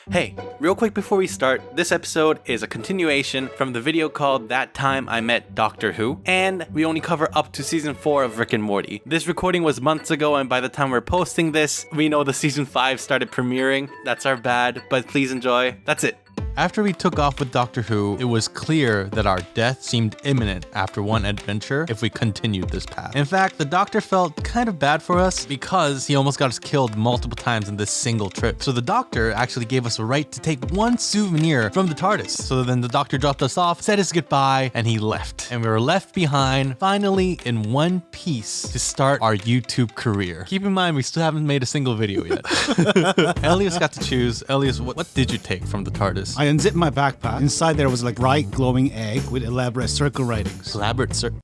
Hey, real quick before we start, this episode is a continuation from the video called That Time I Met Doctor Who, and we only cover up to season 4 of Rick and Morty. This recording was months ago, and by the time we're posting this, we know the season 5 started premiering. That's our bad, but please enjoy. That's it. After we took off with Doctor Who, it was clear that our death seemed imminent after one adventure if we continued this path. In fact, the Doctor felt kind of bad for us because he almost got us killed multiple times in this single trip. So the Doctor actually gave us a right to take one souvenir from the TARDIS. So then the Doctor dropped us off, said his goodbye, and he left. And we were left behind, finally in one piece, to start our YouTube career. Keep in mind, we still haven't made a single video yet. Elias got to choose. Elias, what did you take from the TARDIS? I unzipped my backpack. Inside there was like bright glowing egg with elaborate circle writings.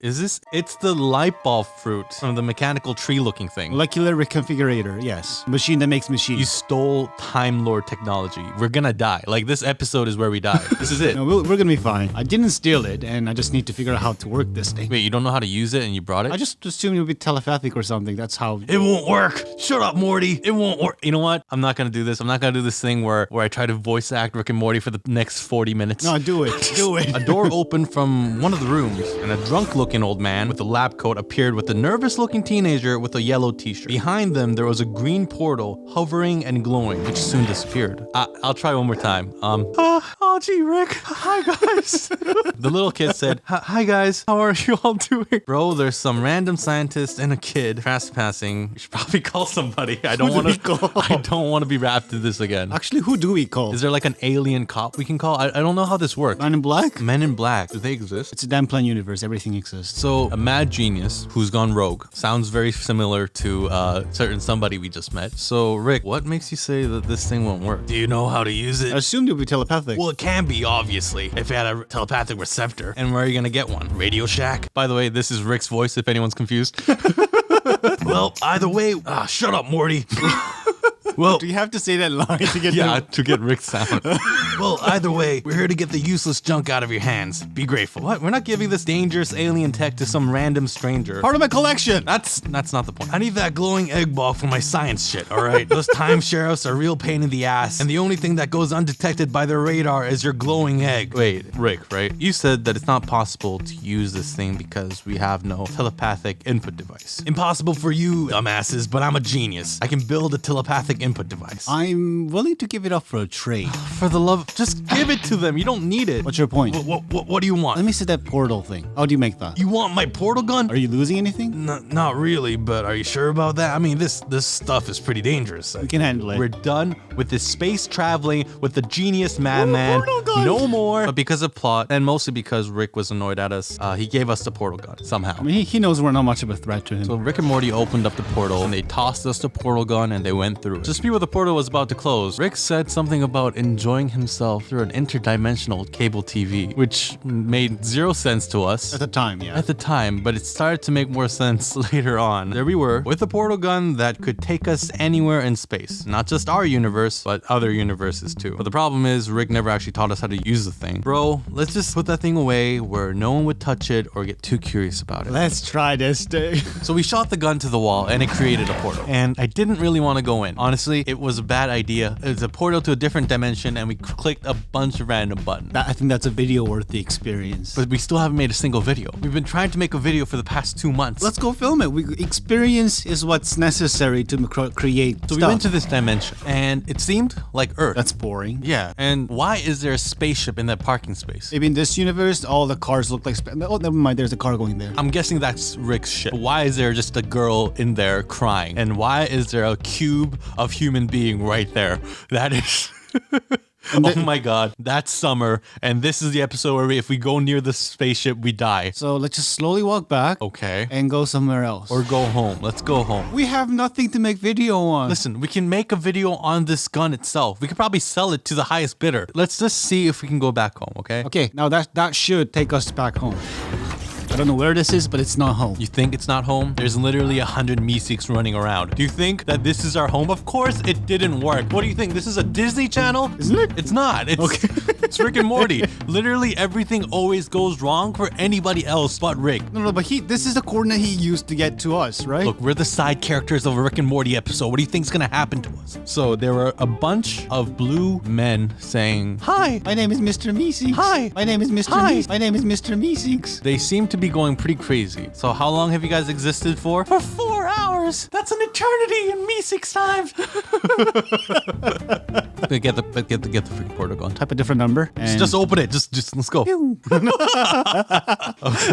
Is this? It's the light bulb fruit from the mechanical tree looking thing. Molecular reconfigurator, yes. Machine that makes machines. You stole Time Lord technology. We're gonna die. Like, this episode is where we die. This is it. No, we're gonna be fine. I didn't steal it, and I just need to figure out how to work this thing. Wait, you don't know how to use it and you brought it? I just assumed it would be telepathic or something. That's how... It won't work. Shut up, Morty. It won't work. You know what? I'm not gonna do this. I'm not gonna do this thing where I try to voice act Rick and Morty for the next 40 minutes. No, do it. Do it. A door opened from one of the rooms, and a drunk-looking old man with a lab coat appeared with a nervous-looking teenager with a yellow t-shirt. Behind them, there was a green portal hovering and glowing, which soon disappeared. I'll try one more time. Oh, gee, Rick. Hi, guys. The little kid said, hi, guys. How are you all doing? Bro, there's some random scientist and a kid trespassing. You should probably call somebody. I don't want to be wrapped in this again. Actually, who do we call? Is there like an alien cop we can call? I don't know how this works. Men in Black? Men in Black. Do they exist? It's a DanPlan universe. Everything exists. So, a mad genius who's gone rogue. Sounds very similar to certain somebody we just met. So, Rick, what makes you say that this thing won't work? Do you know how to use it? I assumed it would be telepathic. Well, it can be, obviously, if it had a telepathic receptor. And where are you gonna get one? Radio Shack? By the way, this is Rick's voice, if anyone's confused. Well, either way, shut up, Morty. Well, do you have to say that line to get to get Rick's sound? Well, either way, we're here to get the useless junk out of your hands. Be grateful. What? We're not giving this dangerous alien tech to some random stranger. Part of my collection. That's not the point. I need that glowing egg ball for my science shit, all right? Those time sheriffs are a real pain in the ass, and the only thing that goes undetected by their radar is your glowing egg. Wait, Rick, right? You said that it's not possible to use this thing because we have no telepathic input device. Impossible for you, dumbasses, but I'm a genius. I can build a telepathic input device. I'm willing to give it up for a trade. For the love, just give it to them. You don't need it. What's your point? What do you want? Let me see that portal thing. How do you make that? You want my portal gun? Are you losing anything? Not really, but are you sure about that? I mean, this stuff is pretty dangerous. We can handle it. We're done with this space traveling with the genius madman. No more. But because of plot, and mostly because Rick was annoyed at us, he gave us the portal gun somehow. I mean, he knows we're not much of a threat to him. So Rick and Morty opened up the portal, and they tossed us the portal gun, and they went through it. Just before the portal was about to close, Rick said something about enjoying himself through an interdimensional cable TV, which made zero sense to us. At the time, yeah. At the time, but it started to make more sense later on. There we were, with a portal gun that could take us anywhere in space. Not just our universe, but other universes too. But the problem is, Rick never actually taught us how to use the thing. Bro, let's just put that thing away where no one would touch it or get too curious about it. Let's try this thing. So we shot the gun to the wall and it created a portal. And I didn't really want to go in. Honestly, it was a bad idea. It was a portal to a different dimension and we clicked a bunch of random buttons. I think that's a video worth the experience. But we still haven't made a single video. We've been trying to make a video for the past 2 months. Let's go film it. Experience is what's necessary to create So stuff. we went to this dimension and it seemed like Earth. That's boring. Yeah. And why is there a spaceship in that parking space? Maybe in this universe, all the cars look like... Oh, never mind. There's a car going there. I'm guessing that's Rick's shit. Why is there just a girl in there crying? And why is there a cube of human being right there? That is... Oh my god, that's Summer, and this is the episode where if we go near the spaceship, we die. So let's just slowly walk back. Okay. And go somewhere else. Or go home. Let's go home. We have nothing to make video on. Listen, we can make a video on this gun itself. We could probably sell it to the highest bidder. Let's just see if we can go back home, okay? Okay, now that should take us back home. I don't know where this is, but it's not home. You think it's not home? There's literally 100 Meeseeks running around. Do you think that this is our home? Of course it didn't work. What do you think? This is a Disney Channel? Isn't it? It's not. It's, Okay. it's Rick and Morty. Literally everything always goes wrong for anybody else but Rick. No, but this is the coordinate he used to get to us, right? Look, we're the side characters of a Rick and Morty episode. What do you think's gonna happen to us? So there were a bunch of blue men saying, "Hi, My name is Mr. Meeseeks. Hi. My name is Mr. Hi. Meeseeks. My name is Mr. Meeseeks. They seem to be going pretty crazy. So how long have you guys existed for? For 4 hours. That's an eternity in Meeseeks time. get the freaking portal going. Type a different number. And Just open it. Just let's go.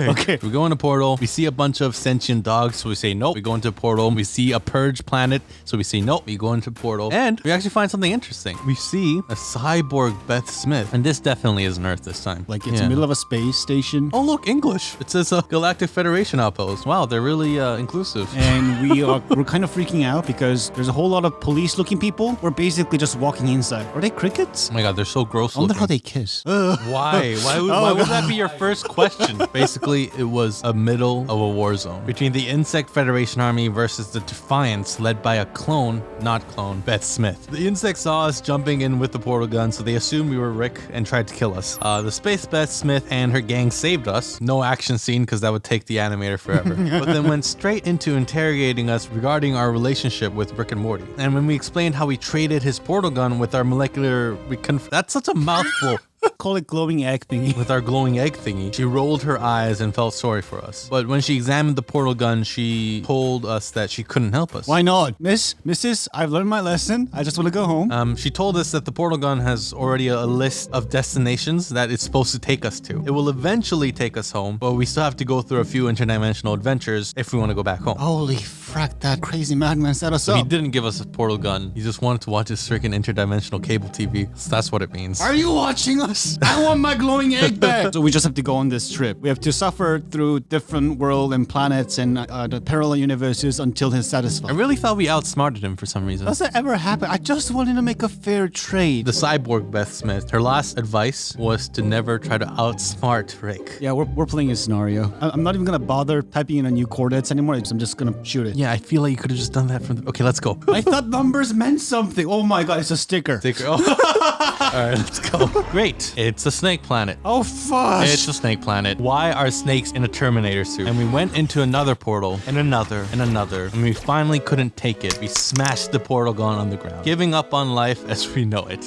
Okay. We go in a portal. We see a bunch of sentient dogs. So we say nope. We go into a portal. We see a purge planet. So we say nope. We go into a portal. And we actually find something interesting. We see a cyborg Beth Smith. And this definitely isn't Earth this time. Like it's the middle of a space station. Oh, look, English. It says Galactic Federation Outpost. Wow, they're really inclusive. And we're kind of freaking out because there's a whole lot of police-looking people. We're basically just walking inside. Are they crickets? Oh my god, they're so gross I wonder looking. how they kiss. Why? Why would that be your first question? Basically, it was a middle of a war zone between the Insect Federation Army versus the Defiance, led by a not clone, Beth Smith. The insects saw us jumping in with the portal gun, so they assumed we were Rick and tried to kill us. The space Beth Smith and her gang saved us. No action scene because that would take the animator forever. But then went straight into interrogating us regarding our relationship with Rick and Morty. And when we explained how we traded his portal gun with our molecular... That's such a mouthful. Call it glowing egg thingy. With our glowing egg thingy, she rolled her eyes and felt sorry for us. But when she examined the portal gun, she told us that she couldn't help us. Why not? Mrs., I've learned my lesson. I just want to go home. She told us that the portal gun has already a list of destinations that it's supposed to take us to. It will eventually take us home, but we still have to go through a few interdimensional adventures if we want to go back home. Holy frack, that crazy madman set us So he up. didn't give us a portal gun. He just wanted to watch his freaking interdimensional cable TV. So that's what it means. Are you watching us? I want my glowing egg back. So we just have to go on this trip. We have to suffer through different world and planets and the parallel universes until he's satisfied. I really thought we outsmarted him for some reason. Does that ever happen? I just wanted to make a fair trade. The cyborg Beth Smith, her last advice was to never try to outsmart Rick. Yeah, we're playing a scenario. I'm not even gonna bother typing in a new coordinates anymore. I'm just gonna shoot it. Yeah, I feel like you could have just done that from the... Okay, let's go. I thought numbers meant something. Oh my god, it's a sticker. Oh. All right, let's go. Great. It's a snake planet. Oh fuck. It's a snake planet. Why are snakes in a Terminator suit? And we went into another portal, and another, and we finally couldn't take it. We smashed the portal gun on the ground, giving up on life as we know it.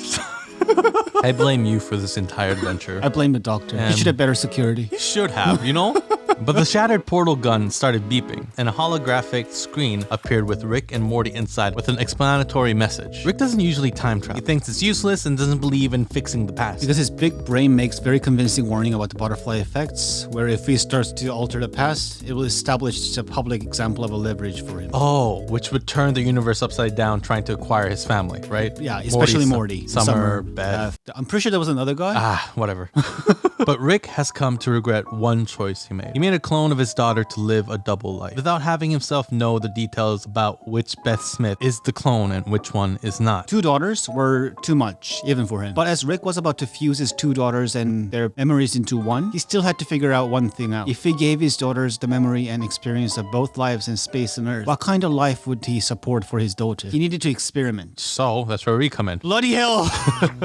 I blame you for this entire adventure. I blame the doctor. He should have better security. You should have, you know? But the shattered portal gun started beeping, and a holographic screen appeared with Rick and Morty inside with an explanatory message. Rick doesn't usually time travel. He thinks it's useless and doesn't believe in fixing the past. Because his big brain makes very convincing warning about the butterfly effects, where if he starts to alter the past, it will establish a public example of a leverage for him. Oh, which would turn the universe upside down trying to acquire his family, right? Yeah, especially Morty. Summer, Beth. I'm pretty sure there was another guy. Whatever. But Rick has come to regret one choice he made. He made a clone of his daughter to live a double life, without having himself know the details about which Beth Smith is the clone and which one is not. 2 daughters were too much, even for him. But as Rick was about to fuse his 2 daughters and their memories into one, he still had to figure out one thing out. If he gave his daughters the memory and experience of both lives in space and Earth, what kind of life would he support for his daughter? He needed to experiment. So that's where we come in. Bloody hell!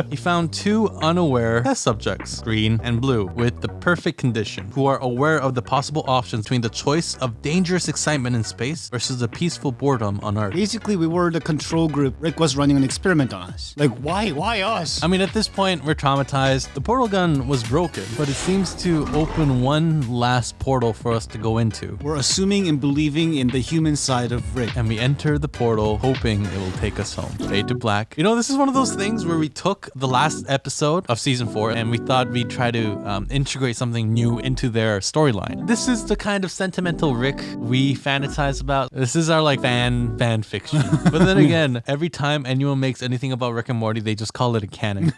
He found 2 unaware test subjects, green and blue, with the perfect condition, who are aware of the possible options between the choice of dangerous excitement in space versus the peaceful boredom on Earth. Basically, we were the control group. Rick was running an experiment on us. Like, why? Why us? I mean, at this point, we're traumatized. The portal gun was broken, but it seems to open one last portal for us to go into. We're assuming and believing in the human side of Rick. And we enter the portal, hoping it will take us home. Fade to black. You know, this is one of those things where we took the last episode of season 4 and we thought we'd try to integrate something new into their storyline. This is the kind of sentimental Rick we fantasize about. This is our like fan fiction. But then again, every time anyone makes anything about Rick and Morty, they just call it a canon.